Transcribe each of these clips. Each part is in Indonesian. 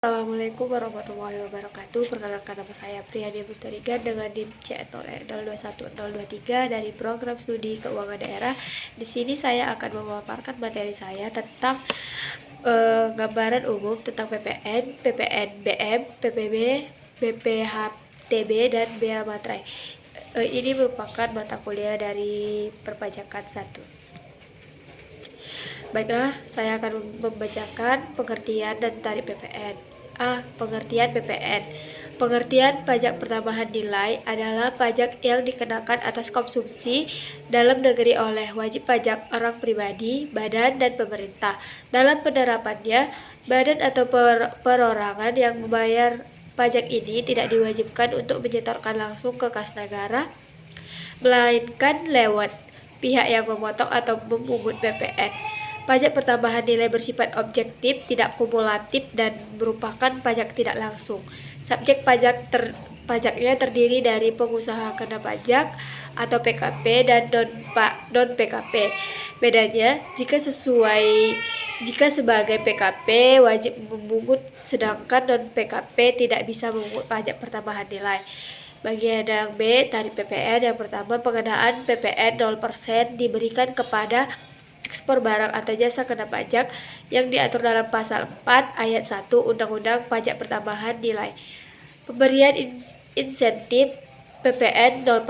Assalamualaikum warahmatullahi wabarakatuh. Perkenalkan, nama saya Priyadi Putarigan dengan NIM C021023 dari program studi keuangan daerah. Di sini saya akan memaparkan materi saya tentang gambaran umum tentang PPN, PPNBM, PPB, BPHTB, dan Bea Materai. Ini merupakan mata kuliah dari perpajakan 1. Baiklah, saya akan membacakan pengertian dan tarif PPN. Pengertian PPN. Pengertian pajak pertambahan nilai adalah pajak yang dikenakan atas konsumsi dalam negeri oleh wajib pajak orang pribadi, badan, dan pemerintah. Dalam penerapannya, badan atau perorangan yang membayar pajak ini tidak diwajibkan untuk menyetorkan langsung ke kas negara, melainkan lewat pihak yang memotong atau memungut PPN. Pajak pertambahan nilai bersifat objektif, tidak kumulatif, dan merupakan pajak tidak langsung. Subjek pajaknya terdiri dari pengusaha kena pajak atau PKP dan non-PKP. Bedanya, jika sebagai PKP wajib memungut, sedangkan non-PKP tidak bisa memungut pajak pertambahan nilai. Bagian yang B, tarif PPN. Yang pertama, pengenaan PPN 0% diberikan kepada ekspor barang atau jasa kena pajak yang diatur dalam pasal 4 ayat 1 Undang-Undang Pajak Pertambahan Nilai. Pemberian insentif PPN 0%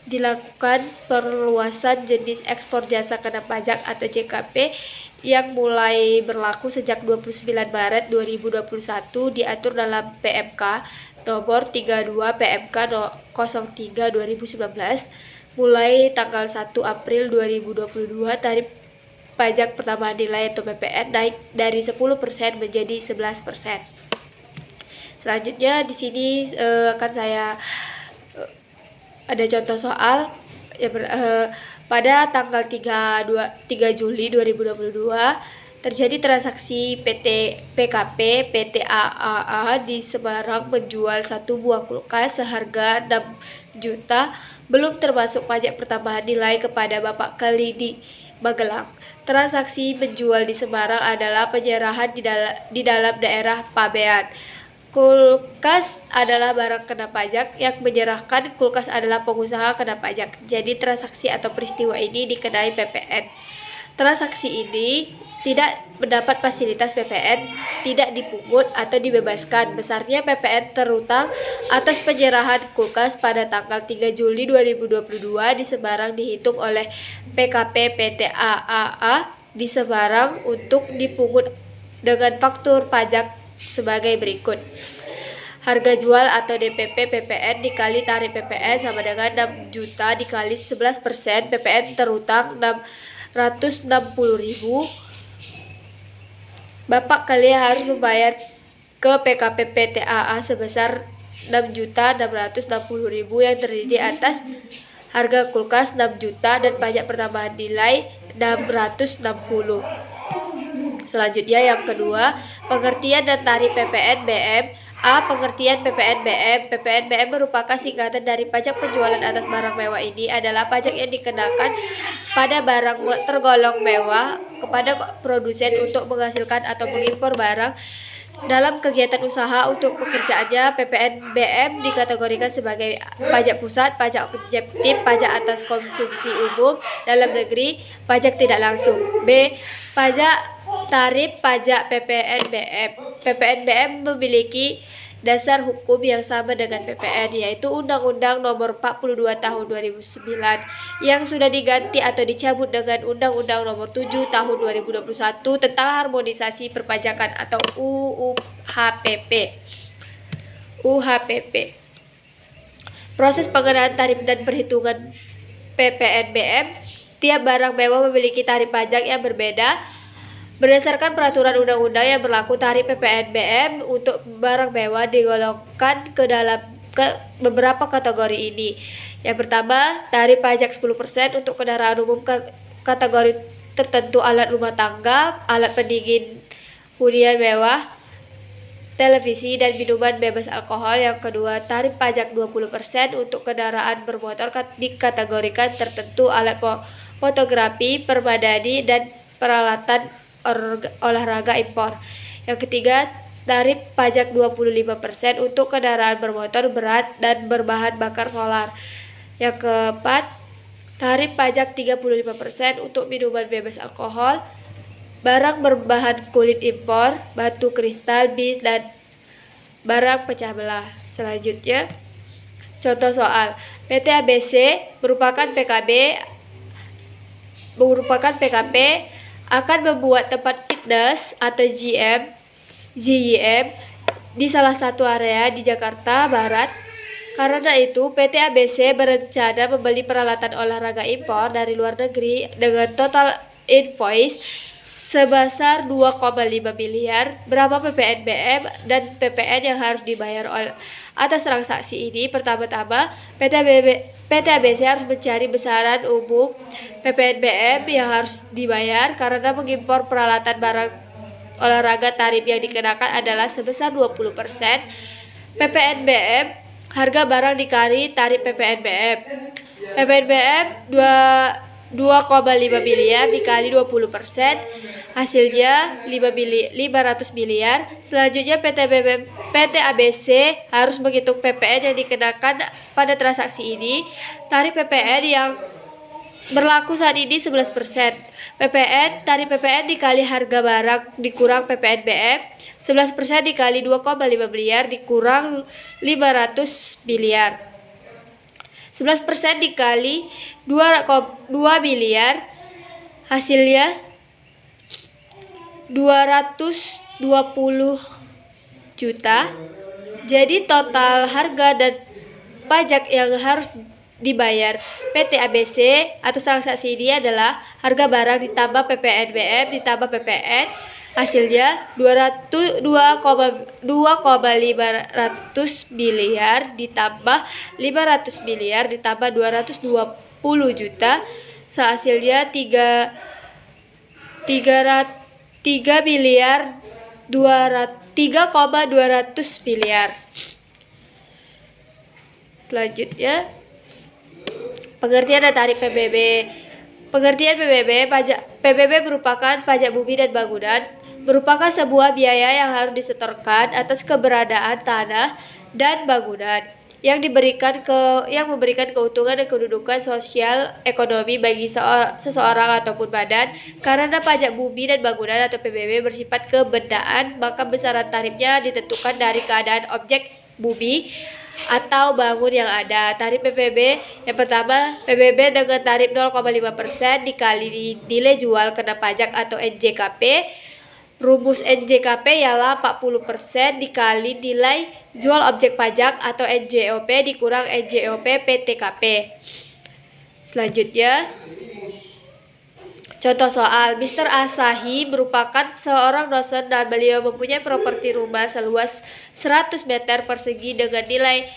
dilakukan perluasan jenis ekspor jasa kena pajak atau JKP yang mulai berlaku sejak 29 Maret 2021 diatur dalam PMK nomor 32 PMK 03 2019. Mulai tanggal 1 April 2022, tarif pajak pertambahan nilai atau PPN naik dari 10% menjadi 11%. Selanjutnya di sini akan saya ada contoh soal pada tanggal 3 Juli 2022 terjadi transaksi PKP PT AAA di Semarang menjual 1 buah kulkas seharga 6 juta belum termasuk pajak pertambahan nilai kepada Bapak Kali di Magelang. Transaksi menjual di Semarang adalah penyerahan di dalam daerah Pabean. Kulkas adalah barang kena pajak, yang menyerahkan kulkas adalah pengusaha kena pajak. Jadi transaksi atau peristiwa ini dikenai PPN. Transaksi ini tidak mendapat fasilitas PPN, tidak dipungut atau dibebaskan. Besarnya PPN terutang atas penyerahan kulkas pada tanggal 3 Juli 2022 di Semarang dihitung oleh PKP PT AAA di Semarang untuk dipungut dengan faktur pajak sebagai berikut. Harga jual atau DPP PPN dikali tarif PPN sama dengan 6 juta dikali 11%. PPN terutang 660.000. Bapak kalian harus membayar ke PKP PT AA sebesar 6.660.000 yang terdiri atas harga kulkas 6 juta dan pajak pertambahan nilai 660. Selanjutnya yang kedua, pengertian dan tarif PPN BM. Pengertian PPN BM. PPN BM merupakan singkatan dari pajak penjualan atas barang mewah. Ini adalah pajak yang dikenakan pada barang tergolong mewah kepada produsen untuk menghasilkan atau mengimpor barang dalam kegiatan usaha. Untuk pekerjaannya, PPN BM dikategorikan sebagai pajak pusat, pajak objektif, pajak atas konsumsi umum dalam negeri, pajak tidak langsung. B. Pajak tarif pajak PPN BM. PPN BM memiliki dasar hukum yang sama dengan PPN, yaitu Undang-Undang Nomor 42 Tahun 2009 yang sudah diganti atau dicabut dengan Undang-Undang Nomor 7 Tahun 2021 tentang harmonisasi perpajakan atau UHPP. Proses pengenaan tarif dan perhitungan PPN BM. Tiap barang mewah memiliki tarif pajak yang berbeda. Berdasarkan peraturan undang-undang yang berlaku, tarif PPN BM untuk barang mewah digolongkan ke beberapa kategori ini. Yang pertama, tarif pajak 10% untuk kendaraan umum kategori tertentu, alat rumah tangga, alat pendingin hunian mewah, televisi, dan minuman bebas alkohol. Yang kedua, tarif pajak 20% untuk kendaraan bermotor dikategorikan tertentu, alat fotografi, permadani, dan peralatan olahraga impor. Yang ketiga, tarif pajak 25% untuk kendaraan bermotor berat dan berbahan bakar solar. Yang keempat, tarif pajak 35% untuk minuman bebas alkohol, barang berbahan kulit impor, batu kristal, bis, dan barang pecah belah. Selanjutnya, contoh soal. PT ABC merupakan PKP akan membuat tempat fitness atau GYM di salah satu area di Jakarta Barat. Karena itu, PT ABC berencana membeli peralatan olahraga impor dari luar negeri dengan total invoice sebesar 2,5 miliar. Berapa PPNBM dan PPN yang harus dibayar atas transaksi ini? Pertama-tama, PT ABC harus mencari besaran umum PPNBM yang harus dibayar karena mengimpor peralatan barang olahraga. Tarif yang dikenakan adalah sebesar 20%. PPNBM harga barang dikali tarif PPNBM. PPNBM 2,5 miliar dikali 20%, hasilnya 500 miliar. Selanjutnya PT ABC harus menghitung PPN yang dikenakan pada transaksi ini. Tarif PPN yang berlaku saat ini 11%. Tarif PPN dikali harga barang dikurang PPNBM, 11% dikali 2,5 miliar dikurang 500 miliar. 11% dikali 2 miliar, hasilnya 220 juta. Jadi total harga dan pajak yang harus dibayar PT ABC atas transaksi ini adalah harga barang ditambah PPNBM ditambah PPN, hasilnya 2,500 miliar ditambah 500 miliar ditambah 220 juta, sehasilnya 3 miliar 3,200 miliar. Selanjutnya, pengertian dan tarif PBB. Pengertian PBB, PBB merupakan pajak bumi dan bangunan, merupakan sebuah biaya yang harus disetorkan atas keberadaan tanah dan bangunan yang memberikan keuntungan dan kedudukan sosial ekonomi bagi seseorang ataupun badan. Karena pajak bumi dan bangunan atau PBB bersifat kebendaan, maka besaran tarifnya ditentukan dari keadaan objek bumi atau bangun yang ada. Tarif PBB yang pertama, PBB dengan tarif 0,5% dikali nilai jual kena pajak atau NJKP. Rumus NJKP ialah 40% dikali nilai jual objek pajak atau NJOP dikurang NJOP PTKP. Selanjutnya, contoh soal. Mr. Asahi merupakan seorang dosen dan beliau mempunyai properti rumah seluas 100 meter persegi dengan nilai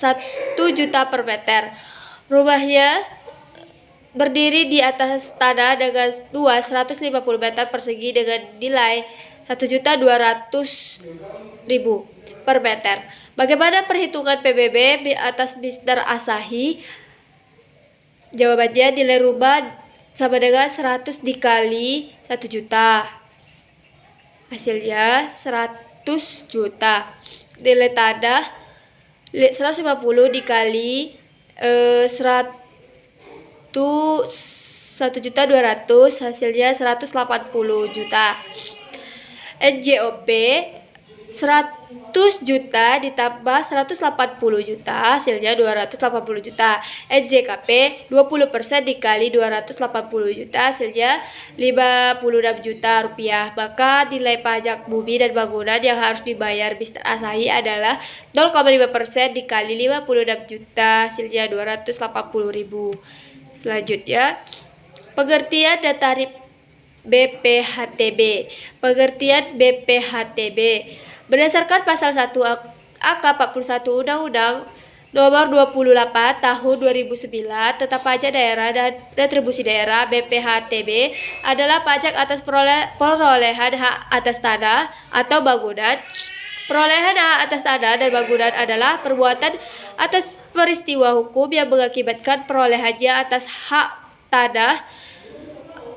1 juta per meter. Rumahnya berdiri di atas tanah dengan luas 150 meter persegi dengan nilai 1.200.000 per meter. Bagaimana perhitungan PBB atas Mr. Asahi? Jawabannya, nilai rumah sama dengan 100 dikali 1 juta, hasilnya 100 juta. Nilai tanah 150 dikali 1.200.000, hasilnya 180 juta. NJOP 100 juta ditambah 180 juta, hasilnya 280 juta. NJKP 20% dikali 280 juta, hasilnya 56 juta rupiah. Maka nilai pajak bumi dan bangunan yang harus dibayar Mr. Asahi adalah 0,5% dikali 56 juta, hasilnya 280.000. Selanjutnya, pengertian dan tarif BPHTB. Pengertian BPHTB berdasarkan pasal 1 AK 41 Undang-Undang Nomor 28 Tahun 2009 tentang pajak daerah dan retribusi daerah. BPHTB adalah pajak atas perolehan hak atas tanah atau bangunan. Perolehan hak atas tanah dan bangunan adalah perbuatan atas peristiwa hukum yang mengakibatkan perolehannya atas hak tanah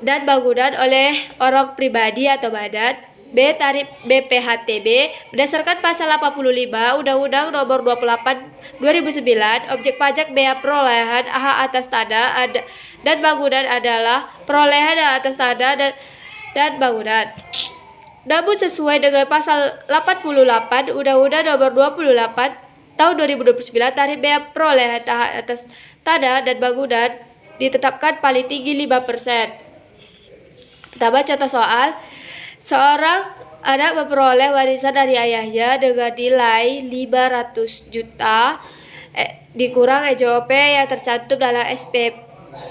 dan bangunan oleh orang pribadi atau badan B. Tarif BPHTB. Berdasarkan pasal 85 Undang-Undang Nomor 28 2009, objek pajak bea perolehan hak atas tanah dan bangunan adalah perolehan hak atas tanah dan bangunan. Namun sesuai dengan pasal 88 Undang-Undang Nomor 28 Tahun 2029, tarif bea perolehan hak atas tanah dan bangunan ditetapkan paling tinggi 5%. Pertama, contoh soal. Seorang anak memperoleh warisan dari ayahnya dengan nilai 500 juta dikurang EJOP yang tercantum dalam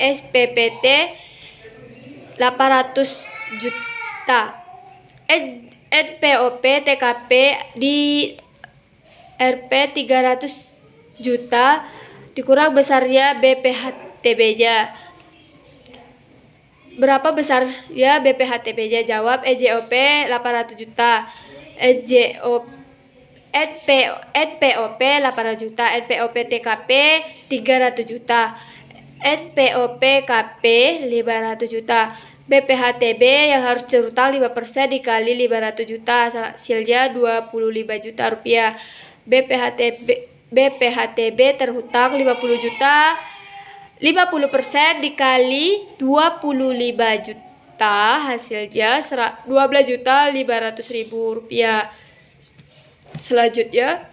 SPPT 800 juta. NPOP TKP di RP 300 juta dikurang besarnya BPHTB-nya. Berapa besar ya BPHTB-nya? Jawab EJOP 800 juta. NPOP 800 juta. NPOP TKP 300 juta. NPOP KP 500 juta. BPHTB yang harus terutang 5% dikali 500 juta, hasilnya 25 juta rupiah. BPHTB terhutang 50 juta, 50% dikali 25 juta, hasilnya 12.500.000 rupiah. Selanjutnya,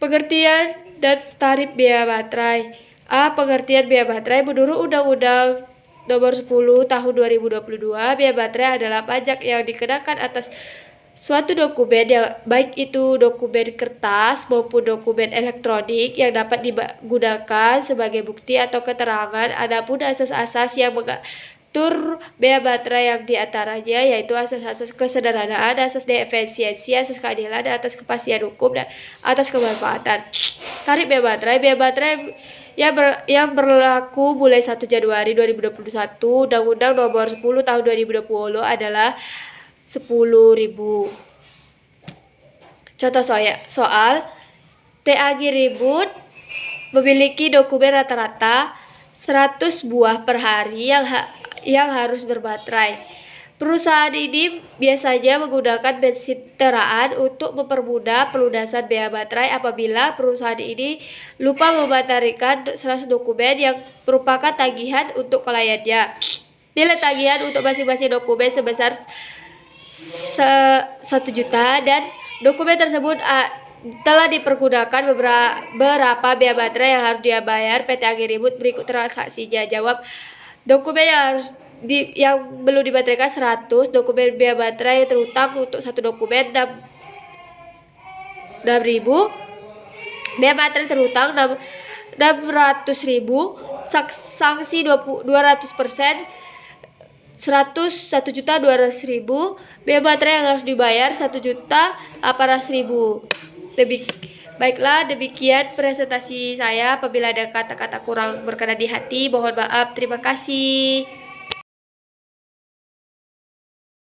pengertian dan tarif biaya baterai. A. Pengertian biaya baterai. Menurut Undang-Undang Nomor 10 Tahun 2022, biaya baterai adalah pajak yang dikenakan atas suatu dokumen, yang baik itu dokumen kertas maupun dokumen elektronik, yang dapat digunakan sebagai bukti atau keterangan. Adapun asas-asas yang mengatur biaya baterai yang diantaranya yaitu asas-asas kesederhanaan, asas efisiensi, asas keadilan, asas kepastian hukum, dan atas kemanfaatan. Tarif biaya baterai. Biaya baterai yang berlaku mulai 1 Januari 2021 Undang-Undang Nomor 10 Tahun 2020 adalah 10.000. Contoh soal. TAG Ribut memiliki dokumen rata-rata 100 buah per hari yang harus berbaterai. Perusahaan ini biasanya menggunakan bensin teraan untuk mempermudah pelunasan biaya baterai. Apabila perusahaan ini lupa membaterikan 100 dokumen yang merupakan tagihan untuk kliennya, nilai tagihan untuk masing-masing dokumen sebesar 1 juta, dan dokumen tersebut telah dipergunakan beberapa biaya baterai yang harus dia bayar PT AG Ribut. Berikut transaksinya. Jawab. Dokumen yang belum dibaterikan 100, dokumen biaya baterai terutang untuk satu dokumen 6.000, biaya baterai terutang 600.000, sanksi 200%, 101.200.000, biaya baterai yang harus dibayar 1.800.000. Baiklah, demikian presentasi saya. Apabila ada kata-kata kurang berkenan di hati, mohon maaf. Terima kasih.